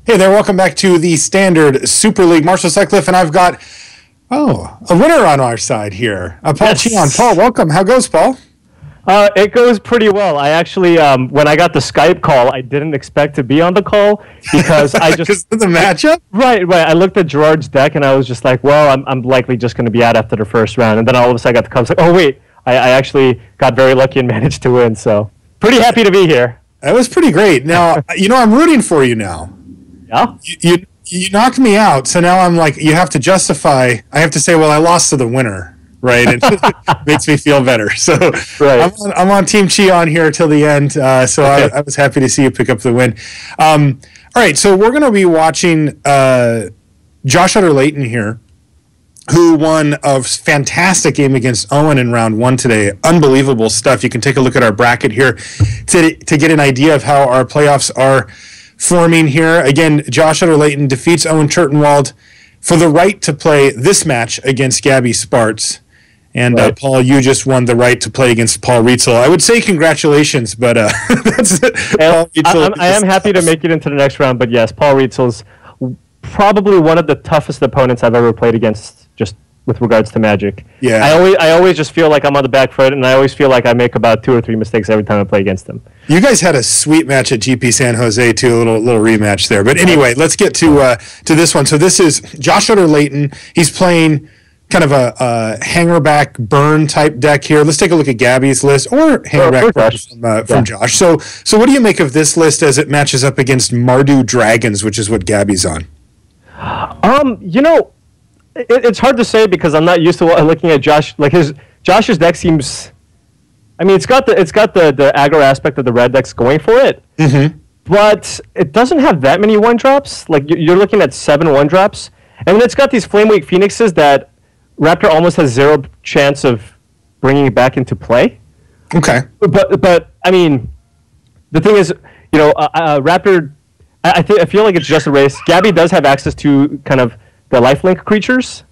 Hey there, welcome back to the Standard Super League. Marshall Sutcliffe, and I've got, a winner on our side here. Paul Cheon. Paul, welcome. How goes, Paul? It goes pretty well. I actually, when I got the Skype call, I didn't expect to be on the call because I just... Because of the matchup? Right. I looked at Gerard's deck, and I was just like, well, I'm likely just going to be out after the first round. And then all of a sudden I got the call. I was like, oh, wait, I actually got very lucky and managed to win. So pretty happy to be here. That was pretty great. Now, I'm rooting for you now. Yeah? You knocked me out, so now I'm like, you have to justify. I have to say, well, I lost to the winner, right? It makes me feel better. So right. I'm on Team Cheon here till the end, so okay. I was happy to see you pick up the win. All right, so we're going to be watching Josh Utter-Layton here, who won a fantastic game against Owen in round one today. Unbelievable stuff. You can take a look at our bracket here to get an idea of how our playoffs are forming here. Again, Josh Utter-Layton defeats Owen Turtenwald for the right to play this match against Gaby Spartz. And right. Paul, you just won the right to play against Paul Rietzel. I would say congratulations, but that's Paul Rietzel. I am happy to make it into the next round, but yes, Paul Rietzel's probably one of the toughest opponents I've ever played against, just with regards to Magic. Yeah. I always just feel like I'm on the back foot, and I always feel like I make about 2 or 3 mistakes every time I play against him. You guys had a sweet match at GP San Jose too, a little rematch there. But anyway, let's get to this one. So this is Josh Utter-Layton. He's playing kind of a hangerback burn type deck here. Let's take a look at Gaby's list or hangerback burn from Josh. So what do you make of this list as it matches up against Mardu Dragons, which is what Gaby's on? It's hard to say because I'm not used to looking at Josh. Like Josh's deck seems. I mean, it's got the aggro aspect of the red decks going for it, but it doesn't have that many 1-drops. Like you're looking at 7 1-drops, and then it's got these Flamewake Phoenixes that Raptor almost has 0 chance of bringing back into play. Okay, but I mean, the thing is, Raptor. I feel like it's just a race. Gaby does have access to kind of the lifelink creatures.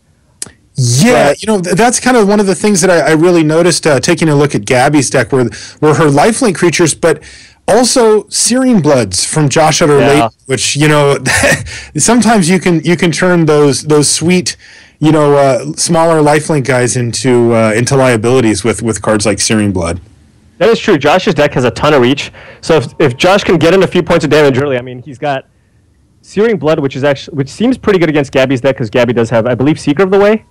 Yeah, that's kind of one of the things that I really noticed taking a look at Gaby's deck were her lifelink creatures, but also Searing Bloods from Josh Utter-Layton, which sometimes you can turn those sweet smaller lifelink guys into liabilities with cards like Searing Blood. That is true. Josh's deck has a ton of reach, so if Josh can get in a few points of damage early, I mean, he's got Searing Blood, which seems pretty good against Gaby's deck because Gaby does have, I believe, Seeker of the Way.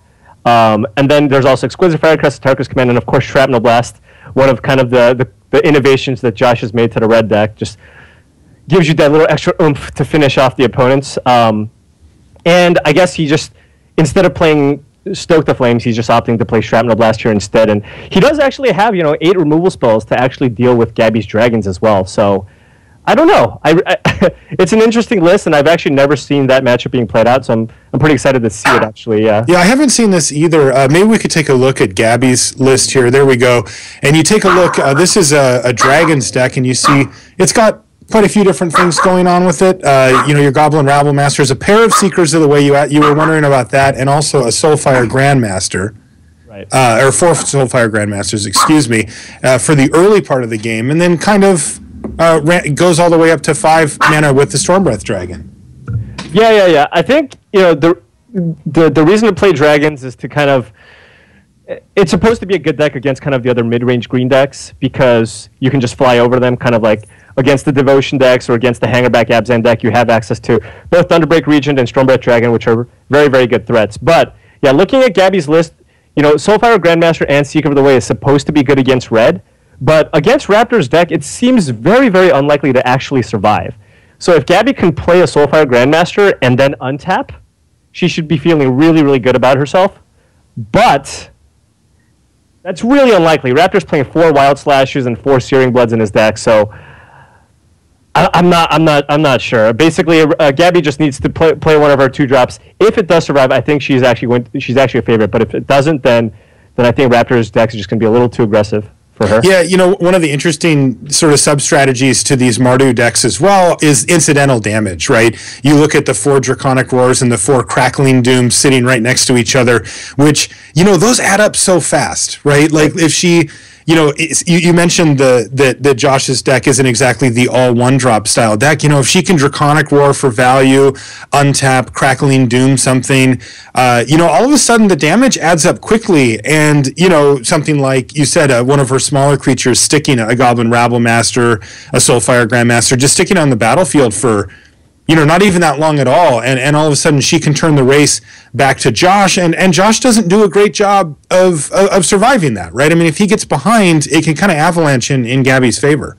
And then there's also Exquisite Firecrest, Tarkus Command, and of course Shrapnel Blast, one of kind of the innovations that Josh has made to the red deck. Just gives you that little extra oomph to finish off the opponents. And I guess he just, instead of playing Stoke the Flames, he's just opting to play Shrapnel Blast here instead. And he does actually have 8 removal spells to actually deal with Gaby's Dragons as well. So I don't know. It's an interesting list, and I've actually never seen that matchup being played out, so I'm pretty excited to see it, actually. Yeah, I haven't seen this either. Maybe we could take a look at Gaby's list here. There we go. And you take a look. This is a Dragons deck, and you see it's got quite a few different things going on with it. Your Goblin Rabble Masters, a pair of Seekers of the Way you were wondering about that, and also a Soulfire Grandmaster. Right. Or 4 Soulfire Grandmasters, excuse me, for the early part of the game, and then kind of goes all the way up to 5 mana with the Stormbreath Dragon. Yeah. I think the reason to play Dragons is to kind of, it's supposed to be a good deck against kind of the other mid-range green decks because you can just fly over them, kind of like against the Devotion decks or against the Hangerback Abzan deck. You have access to both Thunderbreak Regent and Stormbreath Dragon, which are very, very good threats. But yeah, looking at Gaby's list, Soulfire Grandmaster and Seeker of the Way is supposed to be good against red. But against Raptor's deck, it seems very, very unlikely to actually survive. So if Gaby can play a Soulfire Grandmaster and then untap, she should be feeling really, really good about herself. But that's really unlikely. Raptor's playing 4 Wild Slashes and 4 Searing Bloods in his deck, so I'm not sure. Basically, Gaby just needs to play one of her 2-drops. If it does survive, I think she's actually a favorite. But if it doesn't, then I think Raptor's deck is just going to be a little too aggressive for her. Yeah, one of the interesting sort of sub-strategies to these Mardu decks as well is incidental damage, right? You look at the 4 Draconic Roars and the 4 Crackling Dooms sitting right next to each other, which, those add up so fast, right? Like, if she you mentioned that Josh's deck isn't exactly the all one drop style deck. If she can Draconic Roar for value, untap, Crackling Doom something, all of a sudden the damage adds up quickly. And, something like you said, one of her smaller creatures sticking a Goblin Rabble Master, a Soulfire Grandmaster, just sticking on the battlefield for not even that long at all, and all of a sudden she can turn the race back to Josh, and Josh doesn't do a great job of surviving that, right? I mean, if he gets behind, it can kind of avalanche in Gaby's favor.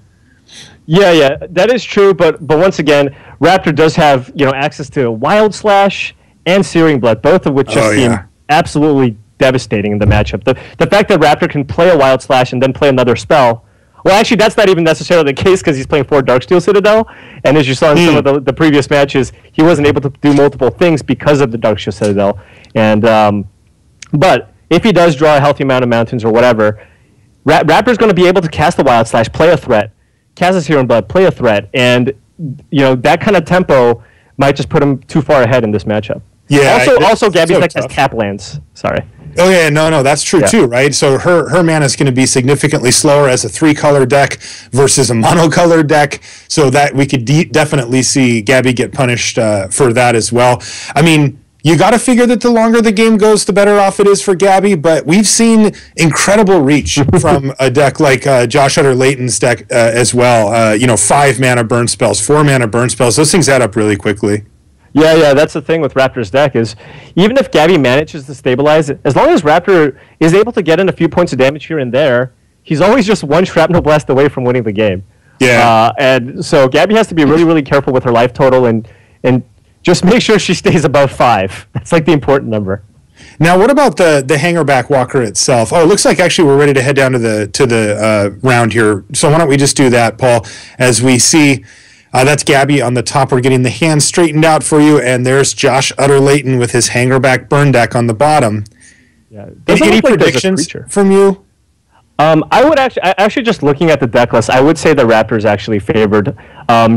Yeah, that is true, but once again, Raptor does have access to Wild Slash and Searing Blood, both of which just seem absolutely devastating in the matchup. The fact that Raptor can play a Wild Slash and then play another spell. Well, actually, that's not even necessarily the case because he's playing 4 Darksteel Citadel, and as you saw in some of the previous matches, he wasn't able to do multiple things because of the Darksteel Citadel. And but if he does draw a healthy amount of mountains or whatever, Raptor's going to be able to cast the Wild Slash, play a threat, cast a Searing Blood, play a threat, and that kind of tempo might just put him too far ahead in this matchup. Yeah. Also, Gaby's deck has tap lands. Sorry. Oh yeah, no, that's true too, right? So her mana is going to be significantly slower as a 3-color deck versus a monocolor deck, so that we could definitely see Gaby get punished for that as well. I mean, you got to figure that the longer the game goes, the better off it is for Gaby, but we've seen incredible reach from a deck like Josh Utter-Layton's deck as well. 5 mana burn spells, 4 mana burn spells, those things add up really quickly. Yeah, that's the thing with Raptor's deck is even if Gaby manages to stabilize it, as long as Raptor is able to get in a few points of damage here and there, he's always just one Shrapnel Blast away from winning the game. Yeah. And so Gaby has to be really, really careful with her life total and just make sure she stays above 5. That's like the important number. Now, what about the Hangerback Walker itself? Oh, it looks like actually we're ready to head down to the round here. So why don't we just do that, Paul, as we see... that's Gaby on the top. We're getting the hands straightened out for you, and there's Josh Utter-Layton with his Hangerback Burn deck on the bottom. Yeah. Any predictions from you? I would actually just looking at the deck list, I would say the Raptors actually favored,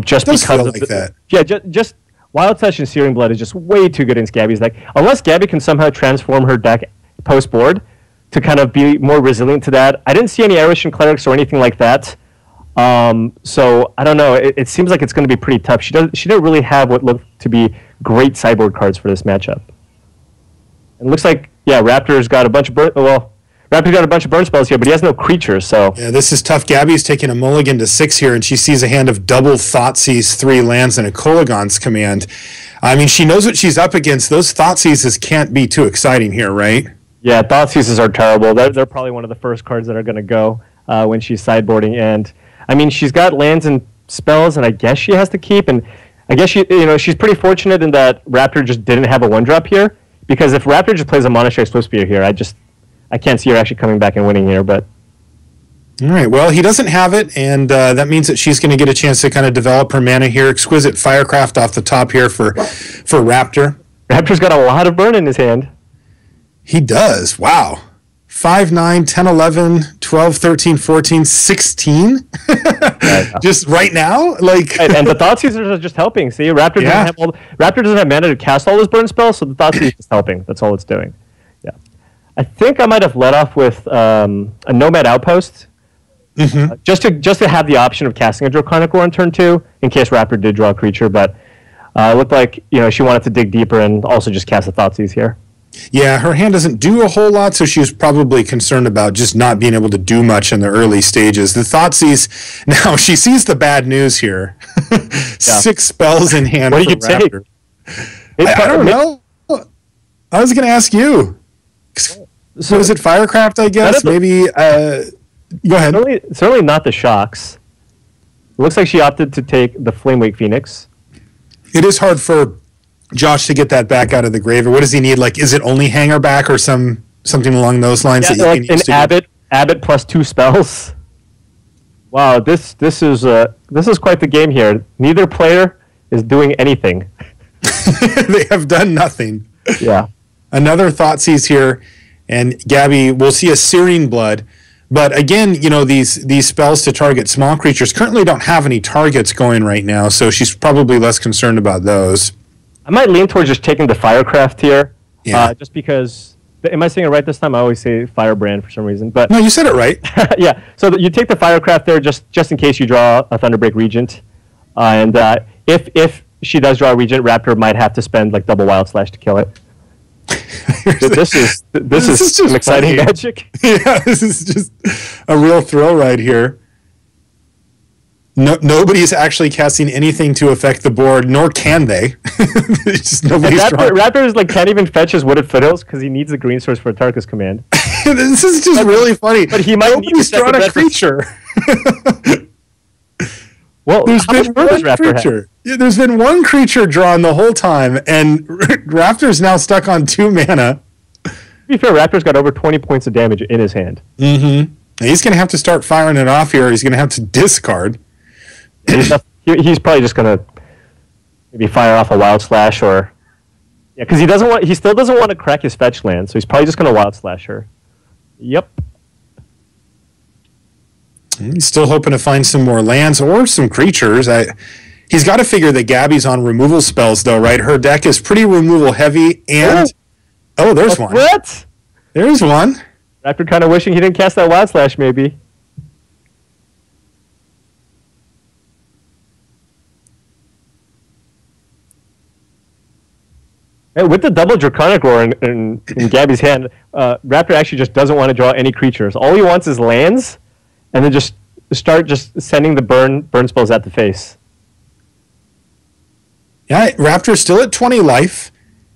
just because feel of like that. Yeah, just Wild Touch and Searing Blood is just way too good against Gaby's deck. Unless Gaby can somehow transform her deck post board to kind of be more resilient to that. I didn't see any Erishan Clerics or anything like that. So I don't know. It seems like it's going to be pretty tough. She didn't really have what looked to be great sideboard cards for this matchup. And it looks like Raptor's got a bunch of burn spells here, but he has no creatures. So yeah, this is tough. Gaby's taking a mulligan to 6 here, and she sees a hand of double Thoughtseize, 3 lands, and a Kolaghan's Command. I mean, she knows what she's up against. Those Thoughtseizes can't be too exciting here, right? Yeah, Thoughtseizes are terrible. They're probably one of the first cards that are going to go when she's sideboarding. And I mean, she's got lands and spells, and I guess she has to keep. And I guess she's pretty fortunate in that Raptor just didn't have a 1-drop here. Because if Raptor just plays a Monastery Swiftspear here, I can't see her actually coming back and winning here. But all right, well, he doesn't have it, and that means that she's going to get a chance to kind of develop her mana here. Exquisite Firecraft off the top here for Raptor. Raptor's got a lot of burn in his hand. He does. Wow. 5, 9, 10, 11, 12, 13, 14, 16? Just right now? And the Thoughtseizers are just helping. See, Raptor doesn't have mana to cast all his burn spells, so the Thoughtseizer is just helping. That's all it's doing. Yeah. I think I might have let off with a Nomad Outpost, just to have the option of casting a Draconic Roar on turn 2, in case Raptor did draw a creature, but it looked like she wanted to dig deeper and also just cast a Thoughtseize here. Yeah, her hand doesn't do a whole lot, so she was probably concerned about just not being able to do much in the early stages. The Thoughtseize, now she sees the bad news here. 6 spells in hand. What do you take? I don't know. I was going to ask you. So is it Firecraft, I guess? Maybe. Go ahead. Certainly not the Shocks. It looks like she opted to take the Flamewake Phoenix. It is hard for Josh to get that back out of the grave, or what does he need? Is it only Hangerback or something along those lines? Yeah, like an Abbot plus 2 spells. Wow, this is quite the game here. Neither player is doing anything. They have done nothing. Yeah. Another Thoughtseize here, and Gaby will see a Searing Blood. But again, these spells to target small creatures currently don't have any targets going right now, so she's probably less concerned about those. I might lean towards just taking the Firecraft here, just because Am I saying it right this time? I always say Firebrand for some reason, but No, you said it right. yeah. So you take the Firecraft there just in case you draw a Thunderbreak Regent, and if she does draw a Regent, Raptor might have to spend like double Wild Slash to kill it. So this is just some exciting magic. Yeah, this is just a real thrill right here. Nobody's actually casting anything to affect the board, nor can they. Just nobody's Raptor like can't even fetch his Wooded Foothills because he needs a green source for a Tarkus command. This is just really funny. But he might Nobody's drawn a creature. Well, there's been one creature. Yeah, there's been one creature drawn the whole time, and Raptor's now stuck on 2 mana. To be fair, Raptor's got over 20 points of damage in his hand. Mm-hmm. He's going to have to start firing it off here. He's going to have to discard. He's probably just going to maybe fire off a Wild Slash or... Yeah, because he still doesn't want to crack his fetch land, so he's probably just going to Wild Slash her. Yep. He's still hoping to find some more lands or some creatures. He's got to figure that Gaby's on removal spells, though, right? Her deck is pretty removal heavy, and... Oh, there's one. What? There's one. After kind of wishing he didn't cast that Wild Slash, maybe. Hey, with the double Draconic Roar in Gaby's hand, Raptor actually just doesn't want to draw any creatures. All he wants is lands, and then just start sending the burn spells at the face. Yeah, Raptor's still at 20 life.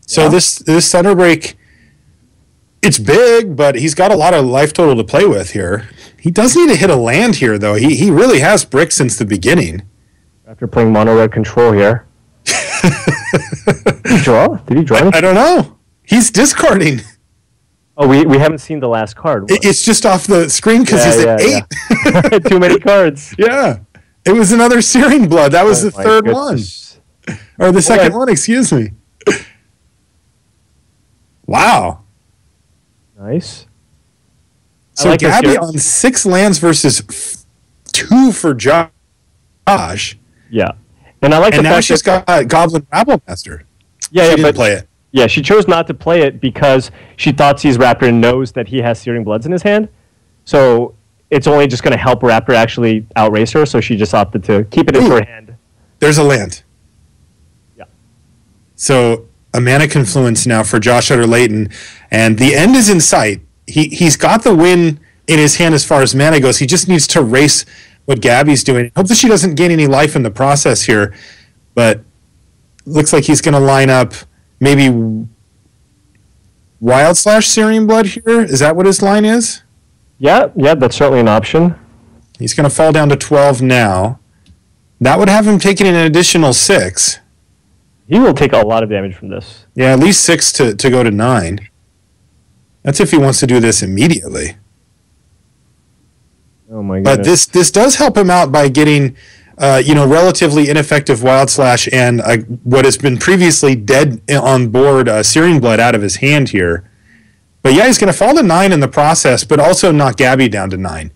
So this Thunderbreak, it's big, but he's got a lot of life total to play with here. He does need to hit a land here, though. He really has brick since the beginning. After playing mono red control here. Did he draw? Did he draw anything? I don't know. He's discarding. Oh, we haven't seen the last card. It's just off the screen because he's at 8. Yeah. Too many cards. Yeah. It was another Searing Blood. That was the third one. Or the second one, excuse me. Wow. Nice. So like Gaby on 6 lands versus 2 for Josh. Yeah. And I like the fact she's got Goblin Rabblemaster. Yeah, she didn't play it. Yeah, she chose not to play it because she thought Seas Raptor and knows that he has Searing Bloods in his hand. So it's only just going to help Raptor actually outrace her, so she just opted to keep it in her hand. There's a land. Yeah. So a mana confluence now for Josh Utter-Layton, and the end is in sight. He's got the win in his hand as far as mana goes. He just needs to race what Gaby's doing. Hope that she doesn't gain any life in the process here, but looks like he's going to line up maybe Wild Slash Searing Blood here. Is that what his line is? Yeah, that's certainly an option. He's going to fall down to 12 now. That would have him taking an additional 6. He will take a lot of damage from this. Yeah, at least 6 to go to 9. That's if he wants to do this immediately. Oh my goodness. But this does help him out by getting relatively ineffective Wild Slash and what has been previously dead on board Searing Blood out of his hand here. But yeah, he's going to fall to 9 in the process, but also knock Gaby down to 9.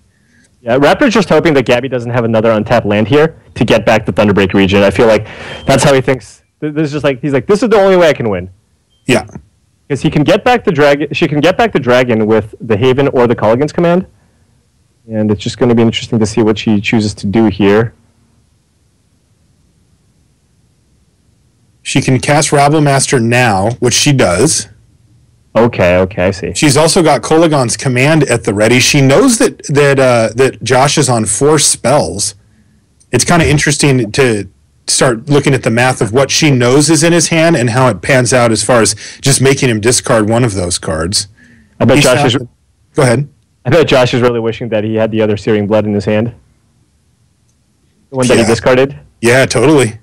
Yeah, Raptor's just hoping that Gaby doesn't have another untapped land here to get back the Thunderbreak region. I feel like that's how he thinks. This is just like, he's like, this is the only way I can win. Yeah. Because he can get back the dragon. She can get back the dragon with the Haven or the Culligan's command. And it's just going to be interesting to see what she chooses to do here. She can cast Rabblemaster now, which she does. Okay, I see. She's also got Kolaghan's command at the ready. She knows that Josh is on 4 spells. It's kind of interesting to start looking at the math of what she knows is in his hand and how it pans out as far as just making him discard one of those cards. I bet Go ahead. I bet Josh is really wishing that he had the other Searing Blood in his hand. The one that he discarded. Yeah, totally.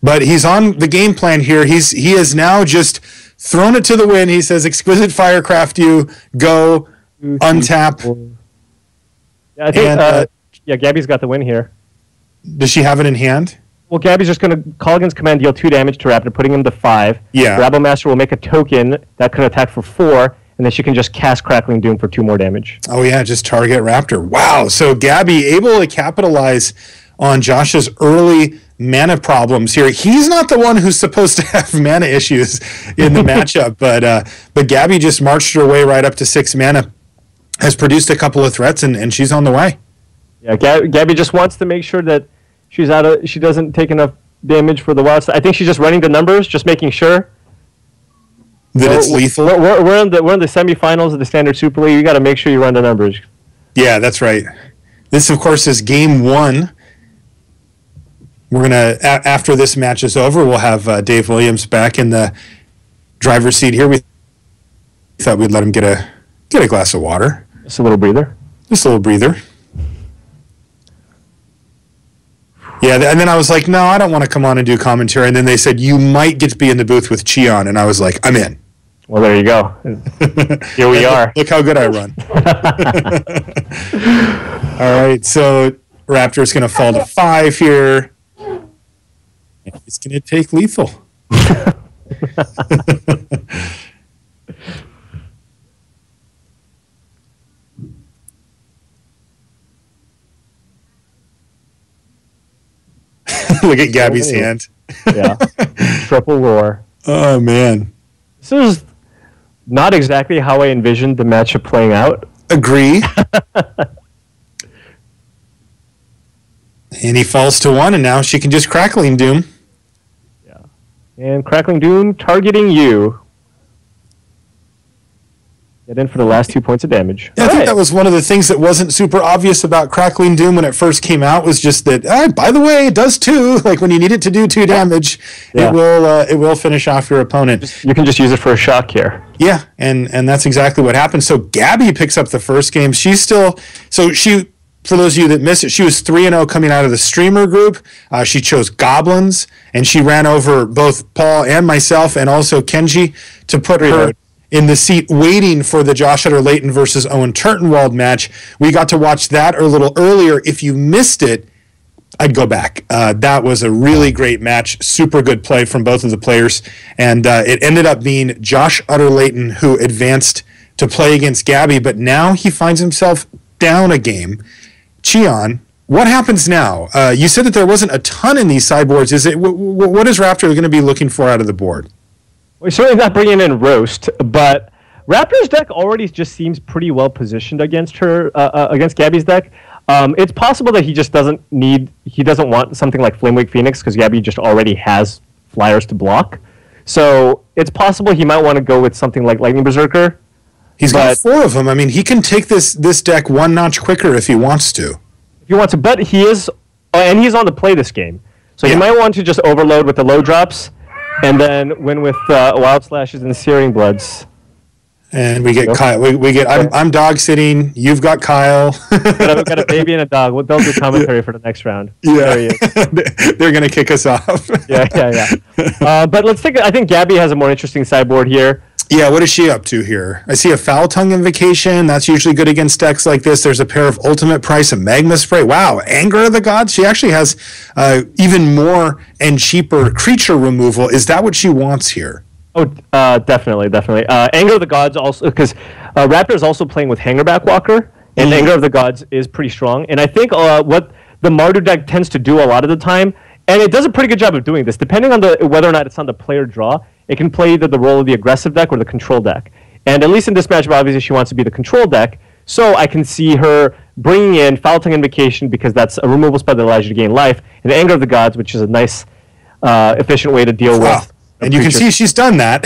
But he's on the game plan here. He has now just thrown it to the wind. He says, "Exquisite Firecraft, you go untap." Yeah, I think. Gaby's got the win here. Does she have it in hand? Well, Gaby's just going to Culligan's command deal 2 damage to Raptor, putting him to 5. Yeah. Rabblemaster will make a token that can attack for 4, and then she can just cast Crackling Doom for 2 more damage. Oh yeah, just target Raptor. Wow. So Gaby able to capitalize on Josh's early mana problems here. He's not the one who's supposed to have mana issues in the matchup, but Gaby just marched her way right up to 6 mana, has produced a couple of threats, and she's on the way. Yeah, Gaby just wants to make sure that she doesn't take enough damage for the wild. I think she's just running the numbers, just making sure that it's lethal. We're in the semifinals of the Standard Super League. You got to make sure you run the numbers. Yeah, that's right. This, of course, is game 1. We're gonna after this match is over, we'll have Dave Williams back in the driver's seat here. We thought we'd let him get a glass of water. Just a little breather. Just a little breather. Yeah, and then I was like, no, I don't want to come on and do commentary. And then they said, you might get to be in the booth with Cheon. And I was like, I'm in. Well, there you go. Here we are. Look how good I run. All right, so Raptor's going to fall to 5 here. And he's going to take lethal. Look at Gaby's hand. Yeah. Triple roar. Oh, man. This is not exactly how I envisioned the matchup playing out. Agree. And he falls to 1, and now she can just Crackling Doom. Yeah. And Crackling Doom targeting you. Get in for the last 2 points of damage. Yeah, I think that was one of the things that wasn't super obvious about Crackling Doom when it first came out, was just that, by the way, it does 2. Like when you need it to do 2 damage, it will finish off your opponent. You can just use it for a shock here. Yeah, and that's exactly what happened. So Gaby picks up the first game. She's still, for those of you that missed it, she was 3-0 coming out of the streamer group. She chose Goblins, and she ran over both Paul and myself and also Kenji to put her in the seat waiting for the Josh Utter-Layton versus Owen Turtenwald match. We got to watch that a little earlier. If you missed it, I'd go back. That was a really great match. Super good play from both of the players. And it ended up being Josh Utter-Layton who advanced to play against Gaby, but now he finds himself down a game. Cheon, what happens now? You said that there wasn't a ton in these sideboards. What is Raptor going to be looking for out of the board? We're certainly not bringing in Roast, but Raptor's deck already just seems pretty well positioned against Gaby's deck. It's possible that he doesn't want something like Flamewake Phoenix because Gaby just already has flyers to block. So it's possible he might want to go with something like Lightning Berserker. He's got 4 of them. I mean, he can take this deck 1 notch quicker if he wants to. But he is, and he's on the play this game. So he might want to just overload with the low drops, and then win with Wild Slashes and Searing Bloods. And we get Kyle. I'm dog sitting. You've got Kyle. We've got a baby and a dog. They'll do commentary for the next round. Yeah, they're gonna kick us off. yeah. But I think Gaby has a more interesting sideboard here. Yeah, what is she up to here? I see a Foul Tongue Invocation. That's usually good against decks like this. There's a pair of Ultimate Price and Magma Spray. Wow, Anger of the Gods. She actually has even more and cheaper creature removal. Is that what she wants here? Oh, definitely. Anger of the Gods also, because Raptor is also playing with Hangerback Walker, and Anger of the Gods is pretty strong. And I think what the Mardu deck tends to do a lot of the time, and it does a pretty good job of doing this, depending on whether or not it's on the player draw, it can play either the role of the aggressive deck or the control deck. And at least in this matchup, obviously, she wants to be the control deck. So I can see her bringing in Foul Tongue Invocation because that's a removal spell that allows you to gain life, and Anger of the Gods, which is a nice, efficient way to deal with. And you can see she's done that.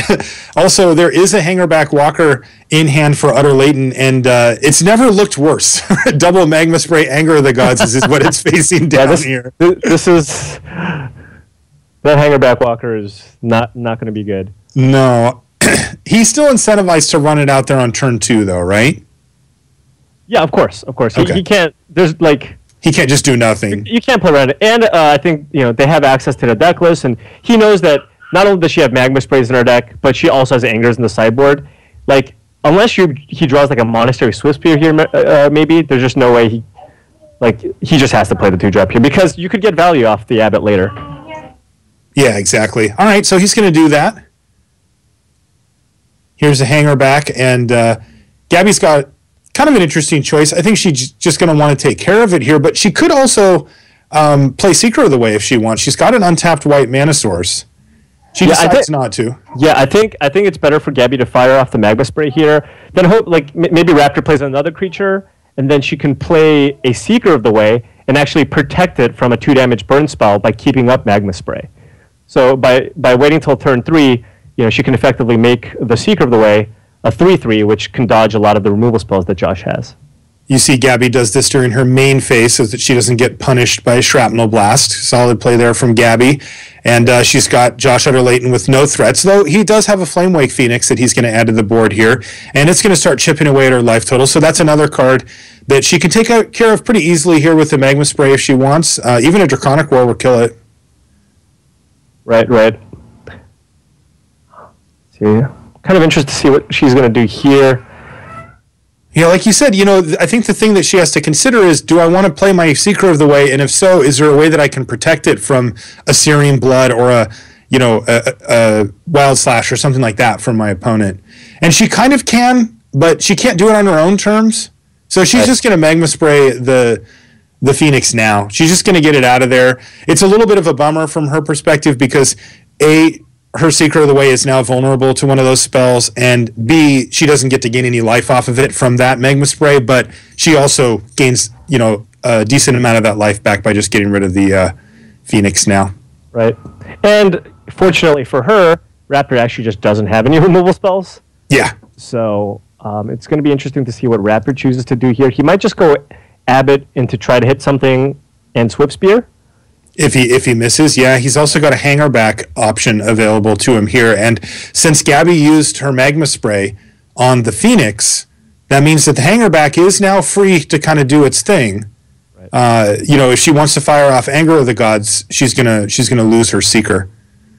Also, there is a Hangerback Walker in hand for Utter-Layton, and it's never looked worse. Double Magma Spray, Anger of the Gods is what it's facing down here. This is... That Hangerback Walker is not going to be good. No. He's still incentivized to run it out there on turn 2, though, right? Yeah, of course. Okay. He can't... There's, like... He can't just do nothing. You can't play around it. And I think, they have access to the deck list, and he knows that not only does she have Magma Sprays in her deck, but she also has Angers in the sideboard. Like, unless he draws, like, a Monastery Swiftspear here, maybe, there's just no way he just has to play the 2-drop here, because you could get value off the Abbot later. Yeah, exactly. All right, so he's going to do that. Here's a Hangerback, and Gaby's got kind of an interesting choice. I think she's just going to want to take care of it here, but she could also play Seeker of the Way if she wants. She's got an untapped white mana source. She decides not to. Yeah, I think it's better for Gaby to fire off the Magma Spray here. Then hope maybe Raptor plays another creature, and then she can play a Seeker of the Way and actually protect it from a 2-damage burn spell by keeping up Magma Spray. So by waiting till turn 3, she can effectively make the Seeker of the Way a 3/3, which can dodge a lot of the removal spells that Josh has. You see Gaby does this during her main phase so that she doesn't get punished by a Shrapnel Blast. Solid play there from Gaby. And she's got Josh Utter-Layton with no threats, though he does have a Flamewake Phoenix that he's going to add to the board here. And it's going to start chipping away at her life total. So that's another card that she can take care of pretty easily here with the Magma Spray if she wants. Even a Draconic Roar will kill it. Right. See, kind of interested to see what she's going to do here. Yeah, like you said, I think the thing that she has to consider is, do I want to play my Seeker of the Way? And if so, is there a way that I can protect it from a Searing Blood or a Wild Slash or something like that from my opponent? And she kind of can, but she can't do it on her own terms. So she's just going to Magma Spray the Phoenix now. She's just going to get it out of there. It's a little bit of a bummer from her perspective because her Seeker of the Way is now vulnerable to one of those spells, and B, she doesn't get to gain any life off of it from that Magma Spray, but she also gains, a decent amount of that life back by just getting rid of the Phoenix now. Right. And fortunately for her, Raptor actually just doesn't have any removal spells. Yeah. So it's going to be interesting to see what Raptor chooses to do here. He might just go Abbott and to try to hit something and Swift Spear. If he misses, yeah, he's also got a hanger back option available to him here. And since Gaby used her Magma Spray on the Phoenix, that means that the hanger back is now free to kind of do its thing. Right. If she wants to fire off Anger of the Gods, she's gonna lose her Seeker.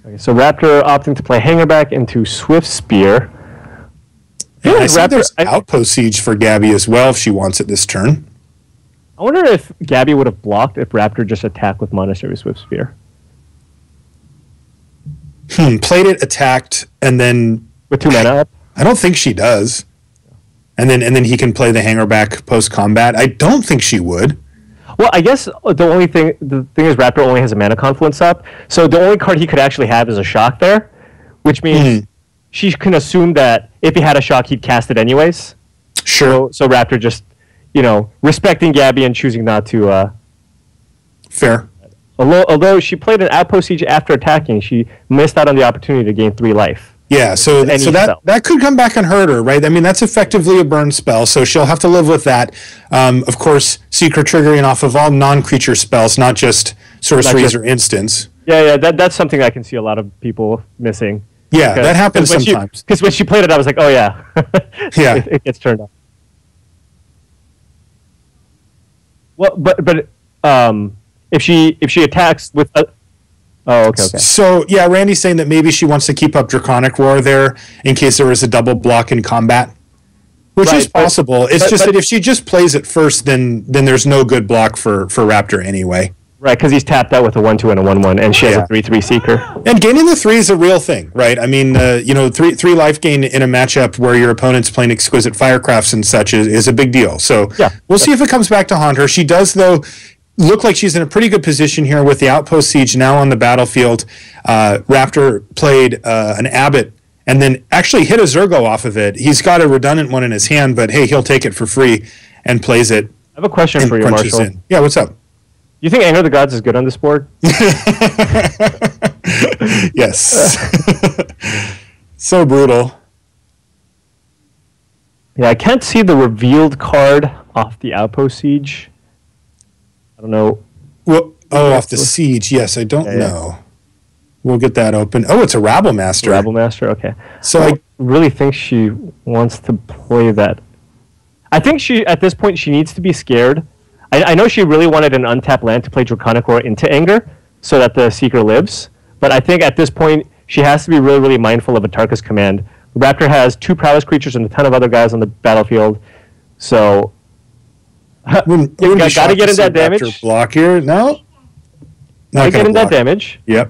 Okay, so Raptor opting to play hanger back into Swift Spear. And I see there's Outpost Siege for Gaby as well if she wants it this turn. I wonder if Gaby would have blocked if Raptor just attacked with Monastery Swift Spear. Played it, attacked, and then with 2 mana up? I don't think she does. And then he can play the hanger back post combat. I don't think she would. Well, I guess the thing is Raptor only has a mana confluence up, so the only card he could actually have is a shock there, which means she can assume that if he had a shock, he'd cast it anyways. Sure. So Raptor just respecting Gaby and choosing not to. Fair. Although she played an Outpost Siege after attacking, she missed out on the opportunity to gain 3 life. Yeah, so that could come back and hurt her, right? I mean, that's effectively a burn spell, so she'll have to live with that. Of course, Seeker triggering off of all non-creature spells, not just sorceries or instants. Yeah, that's something I can see a lot of people missing. Yeah, that happens sometimes. Because when she played it, I was like, oh yeah. Yeah. It gets turned off. Well, but if she attacks with okay. So yeah, Randy's saying that maybe she wants to keep up Draconic Roar there in case there is a double block in combat, which is possible. It's just that if she just plays it first, then there's no good block for Raptor anyway. Right, because he's tapped out with a 1/2 and a 1/1, and she has a 3/3 Seeker. And gaining the 3 is a real thing, right? I mean, 3 life gain in a matchup where your opponent's playing Exquisite Firecrafts and such is a big deal. So we'll see if it comes back to haunt her. She does, though, look like she's in a pretty good position here with the Outpost Siege now on the battlefield. Raptor played an Abbott and then actually hit a Zergo off of it. He's got a redundant one in his hand, but hey, he'll take it for free and plays it. I have a question for you, Marshall. Yeah, what's up? You think Anger of the Gods is good on this board? Yes. So brutal. Yeah, I can't see the revealed card off the Outpost Siege. I don't know. Well, off the Siege. Yes, I don't know. We'll get that open. Oh, it's a Rabble Master. Rabble Master, okay. So I really think she wants to play that. I think at this point, she needs to be scared. I know she really wanted an untapped land to play Draconic Roar into Anger so that the Seeker lives. But I think at this point, she has to be really, really mindful of Atarka's command. Raptor has 2 prowess creatures and a ton of other guys on the battlefield. So you got to get in that damage. Block here? No? Not get in that damage. Yep.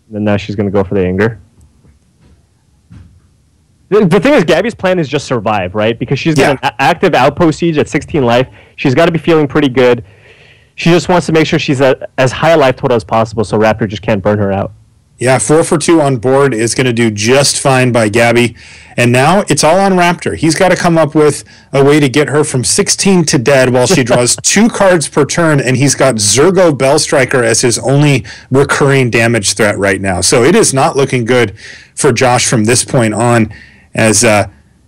And then now she's going to go for the Anger. The thing is, Gabby's plan is just survive, right? Because she's got an active outpost siege at 16 life. She's got to be feeling pretty good. She just wants to make sure she's at as high a life total as possible so Raptor just can't burn her out. Yeah, 4 for 2 on board is going to do just fine by Gaby. And now it's all on Raptor. He's got to come up with a way to get her from 16 to dead while she draws 2 cards per turn, and he's got Zergo Bellstriker as his only recurring damage threat right now. So it is not looking good for Josh from this point on, as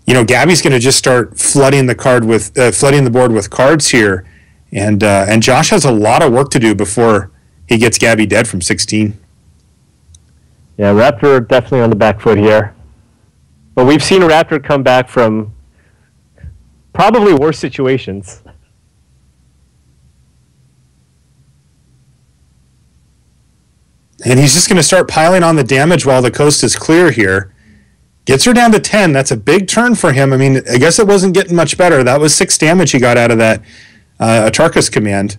Gaby's going to just start flooding the board with cards here, and Josh has a lot of work to do before he gets Gaby dead from 16. Yeah, Raptor definitely on the back foot here. But we've seen Raptor come back from probably worse situations. And he's just going to start piling on the damage while the coast is clear here. Gets her down to 10. That's a big turn for him. I mean, I guess it wasn't getting much better. That was 6 damage he got out of that Atarka's command.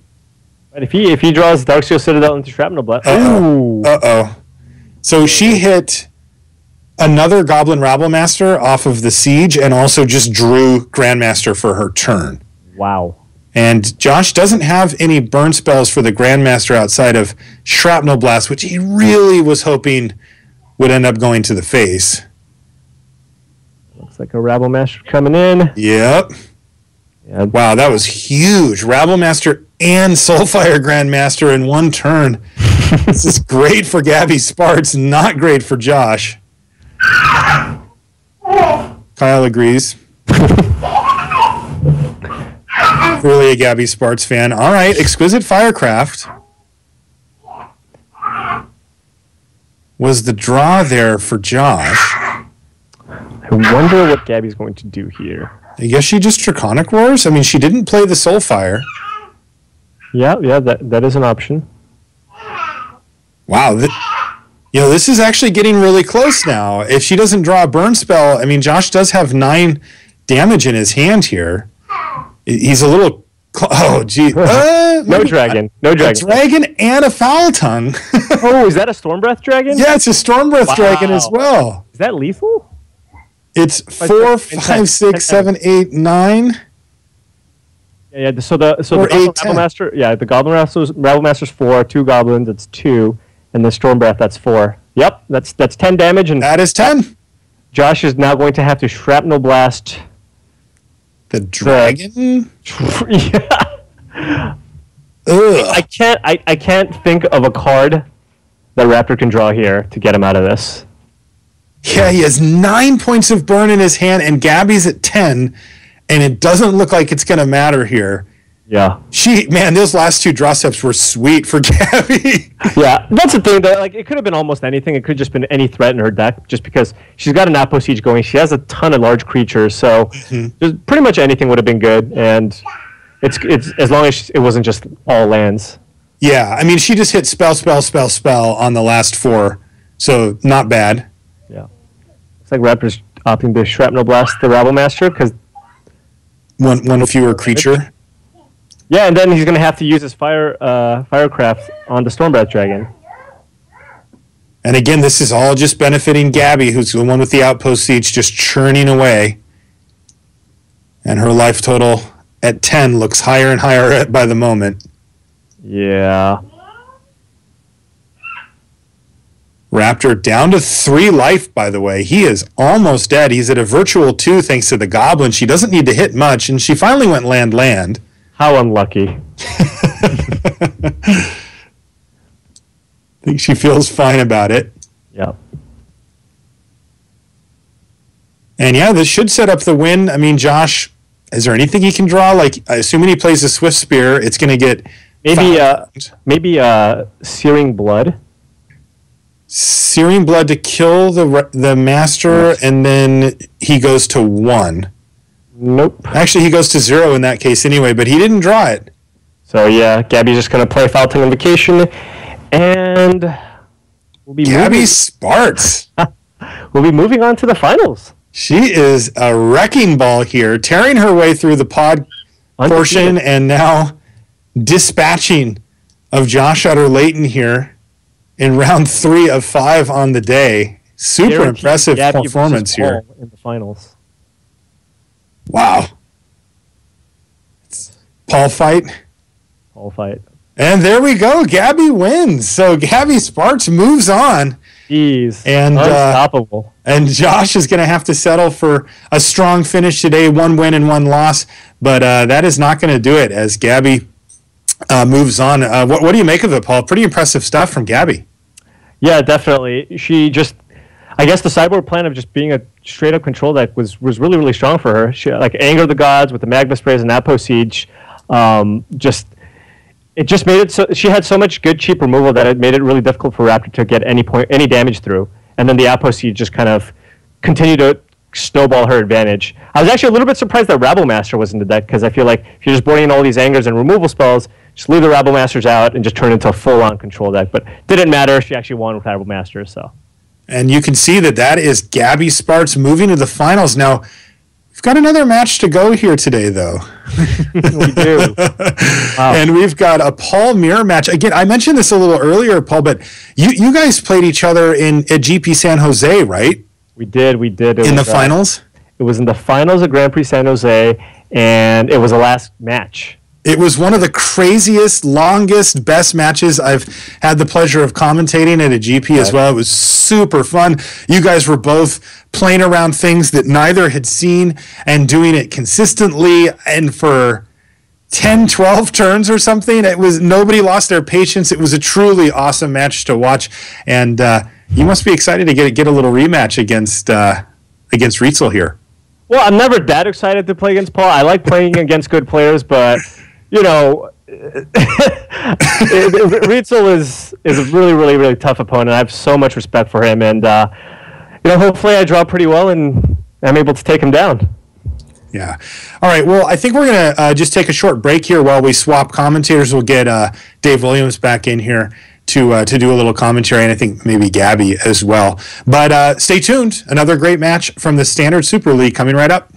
But if he draws Darksteel Citadel into Shrapnel Blast... Uh-oh. So she hit another Goblin Rabblemaster off of the siege and also just drew Grandmaster for her turn. Wow. And Josh doesn't have any burn spells for the Grandmaster outside of Shrapnel Blast, which he really was hoping would end up going to the face. Looks like a Rabblemaster coming in. Yep. Yeah. Wow, that was huge. Rabblemaster and Soulfire Grandmaster in one turn. This is great for Gaby Spartz, not great for Josh. Kyle agrees. Really a Gaby Spartz fan. All right, Exquisite Firecraft was the draw there for Josh. I wonder what Gaby's going to do here. I guess she just Draconic Roars? I mean, she didn't play the Soulfire. Yeah, that is an option. Wow, this is actually getting really close now. If she doesn't draw a burn spell, I mean, Josh does have 9 damage in his hand here. He's a little... Oh, gee. No dragon. No dragon. A dragon and a Foul Tongue. Oh, is that a Stormbreath dragon? Yeah, it's a Stormbreath dragon as well. Is that lethal? It's 4, 5, 6, 7, 8, 9. Yeah. So the Goblin Rabblemaster, the Goblin Rabblemaster's 4, 2 goblins, it's 2, and the Stormbreath, that's 4. Yep, that's 10 damage, and that is 10. Josh is now going to have to Shrapnel Blast the dragon. Yeah. I can't think of a card that Raptor can draw here to get him out of this. Yeah, he has 9 points of burn in his hand, and Gaby's at 10, and it doesn't look like it's going to matter here. Yeah. Those last 2 draw steps were sweet for Gaby. Yeah, that's the thing. It could have been almost anything. It could have just been any threat in her deck, just because she's got an Outpost Siege going. She has a ton of large creatures, so pretty much anything would have been good. And it's as long as it wasn't just all lands. Yeah, I mean, she just hit spell on the last 4, so not bad. Yeah. Looks like Raptor's opting to Shrapnel Blast the Rabblemaster because one fewer creature. Yeah, and then he's going to have to use his Firecraft on the Stormbreath Dragon. And again, this is all just benefiting Gaby, who's the one with the Outpost Siege just churning away. And her life total at 10 looks higher and higher by the moment. Yeah. Raptor down to 3 life, by the way. He is almost dead. He's at a virtual 2 thanks to the Goblin. She doesn't need to hit much, and she finally went land. How unlucky. I think she feels fine about it. Yeah. And yeah, this should set up the win. I mean, Josh, is there anything he can draw? Like, assuming he plays a Swift Spear, it's going to get... Maybe Searing Blood. Searing Blood to kill the Master, and then he goes to 1. Nope. Actually, he goes to 0 in that case anyway, but he didn't draw it. So yeah, Gaby's just going to play Foul Tongue Invocation, and we'll be Gaby Spartz. We'll be moving on to the finals. She is a wrecking ball here, tearing her way through the pod portion, and now dispatching of Josh Utter-Layton here in round 3 of 5 on the day. Super impressive performance here in the finals. Wow. Paul fight. And there we go. Gaby wins. So Gaby Spartz moves on. Jeez. And unstoppable. And Josh is going to have to settle for a strong finish today, 1 win and 1 loss. But that is not going to do it as Gaby moves on. What do you make of it, Paul? Pretty impressive stuff from Gaby. Yeah, definitely. She just, I guess the sideboard plan of just being a straight-up control deck was really, really strong for her. She like Anger the Gods with the Magma Sprays and Apo Siege. It just made it so she had so much good cheap removal that it made it really difficult for Raptor to get any damage through. And then the Apo Siege just kind of continued to snowball her advantage. I was actually a little bit surprised that Rabble Master was in the deck because I feel like if you're just boarding in all these Angers and removal spells, just leave the Rabble Masters out and just turn it into a full-on control deck. But didn't matter. She actually won with Rabble Masters. So. And you can see that is Gaby Spartz moving to the finals. Now, we've got another match to go here today, though. We do. Wow. And we've got a Paul Mirror match. Again, I mentioned this a little earlier, Paul, but you guys played each other at GP San Jose, right? We did. In the finals? It was in the finals of Grand Prix San Jose, and it was the last match. It was one of the craziest, longest, best matches I've had the pleasure of commentating at a GP as well. It was super fun. You guys were both playing around things that neither had seen and doing it consistently and for 10, 12 turns or something. It was nobody lost their patience. It was a truly awesome match to watch, and you must be excited to get a little rematch against Rietzel here. Well, I'm never that excited to play against Paul. I like playing against good players, but you know, Rietzel is a really, really, really tough opponent. I have so much respect for him, and hopefully I draw pretty well and I'm able to take him down. Yeah. All right. Well, I think we're going to just take a short break here while we swap commentators. We'll get Dave Williams back in here to do a little commentary, and I think maybe Gaby as well. But stay tuned. Another great match from the Standard Super League coming right up.